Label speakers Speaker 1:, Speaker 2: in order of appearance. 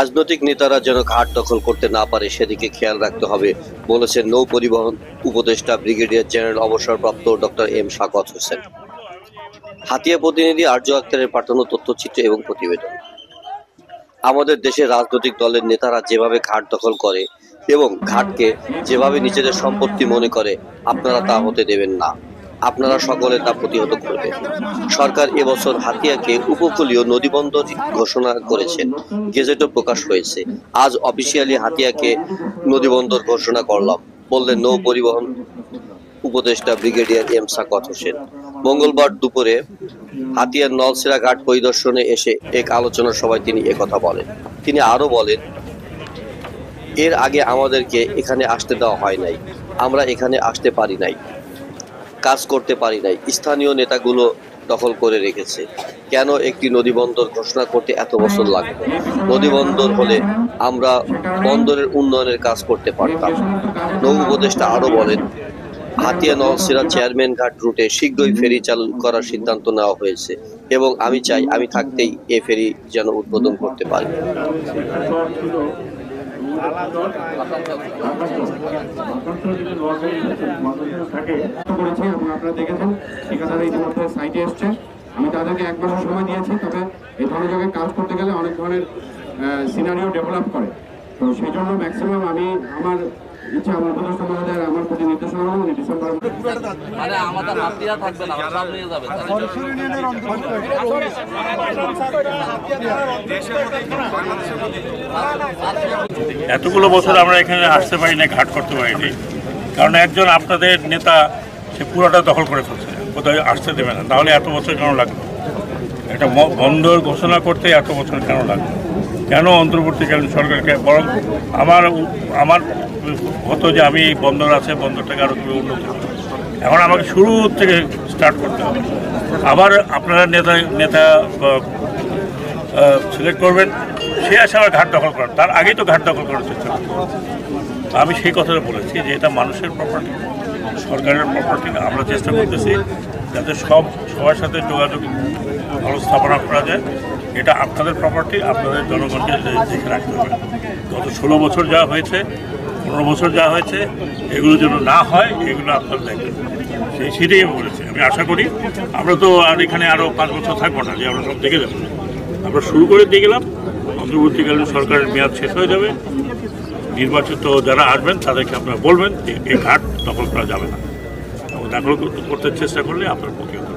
Speaker 1: রাজনৈতিক নেতারা যেন ঘাট দখল করতে না পারে সেদিকে খেয়াল রাখতে হবে বলেছেন নৌ পরিবহন উপদেষ্টা ব্রিগেডিয়ার জেনারেল অবসরপ্রাপ্ত ডক্টর এম শাকওয়াত হোসেন। হাতিয়া প্রতিনিধি আরজু আক্তারের পাঠানো তথ্যচিত্র এবং প্রতিবেদন। আমাদের দেশের রাজনৈতিক দলের নেতারা যেভাবে ঘাট দখল করে এবং ঘাটকে যেভাবে নিজেদের সম্পত্তি মনে করে, আপনারা তা হতে দেবেন না। আপনারা সকলে তা প্রতিহত করবেন। সরকার এবছর হাতিয়াকে উপকূলীয় নদীবন্দর ঘোষণা করেছেন, গেজেটও প্রকাশ হয়েছে। আজ অফিসিয়ালি হাতিয়াকে নদীবন্দর ঘোষণা করলাম, বললেন নৌ পরিবহন উপদেষ্টা ব্রিগেডিয়ার এম শাকওয়াত হোসেন। মঙ্গলবার দুপুরে হাতিয়ার নলছিরা ঘাট পরিদর্শনে এসে এক আলোচনা সভায় তিনি একথা বলেন। তিনি আরো বলেন, এর আগে আমাদেরকে এখানে আসতে দেওয়া হয় নাই, আমরা এখানে আসতে পারি নাই, কাজ করতে পারি নাই। স্থানীয় নেতাগুলো দখল করে রেখেছে। কেন একটি নদীবন্দর ঘোষণা করতে এত বছর লাগবে? নদীবন্দর হলে আমরা বন্দরের উন্নয়নের কাজ করতে পারতাম। নৌ উপদেষ্টা আরো বলেন, হাতিয়া নলছিরা চেয়ারম্যান ঘাট রুটে শীঘ্রই ফেরি চালু করার সিদ্ধান্ত নেওয়া হয়েছে এবং আমি চাই আমি থাকতেই এ ফেরি যেন উদ্বোধন করতে পারি।
Speaker 2: আমি তাদেরকে 1 মাসের সময় দিয়েছি, তবে এই ধরনের জায়গায় কাজ করতে গেলে অনেক ধরনের সিনারিও ডেভেলপ করে। তো সেই জন্য ম্যাক্সিমাম আমি আমার ইচ্ছা, আমার উপদেষ্টা মহোদয়ের আমার প্রতি নির্দেশনা হলো ডিসেম্বর
Speaker 3: আমাদের হাতিয়া থাকবে না, সব নিয়ে যাবে।
Speaker 4: এতগুলো বছর আমরা এখানে আসতে পারি না, ঘাট করতে পারিনি, কারণ একজন আপনাদের নেতা সে পুরোটা দখল করে ফেলছে, কোথাও আসতে দেবে না। তাহলে এত বছর কেন লাগলো? একটা বন্দর ঘোষণা করতে এত বছর কেন লাগলো? কেন অন্তর্বর্তীকালীন সরকারকে? বরং আমার হতো যে আমি বন্দর আছে, বন্দরটাকে আরও খুবই উন্নত করব। এখন আমাকে শুরু থেকে স্টার্ট করতে হবে। আবার আপনারা নেতা সিলেক্ট করবেন, সে আসে আবার ঘাট দখল করেন, তার আগেই তো ঘাট দখল করার চেষ্টা করবেন। আমি সেই কথাটা বলেছি যে এটা মানুষের প্রপার্টি, সরকারের প্রপার্টি। আমরা চেষ্টা করতেছি যাতে সবার সাথে যোগাযোগ ভালো স্থাপনা করা যায়। এটা আপনাদের প্রপার্টি, আপনাদের জনগণকে দেখে রাখতে হবে। গত 16 বছর যা হয়েছে, 15 বছর যা হয়েছে, এগুলো যেন না হয়, এগুলো আপনারা দেখবেন। সেটাই আমি বলেছি। আমি আশা করি আমরা তো আর এখানে আরও 5 বছর থাকবো না যে আমরা সব দেখে যাবো। আমরা শুরু করে দিয়ে গেলাম, অন্তর্বর্তীকালীন সরকারের মেয়াদ শেষ হয়ে যাবে। নির্বাচিত যারা আসবেন তাদেরকে আপনারা বলবেন যে এই ঘাট দখল করা যাবে না, এবং দখল করতে চেষ্টা করলে আপনার প্রতিহত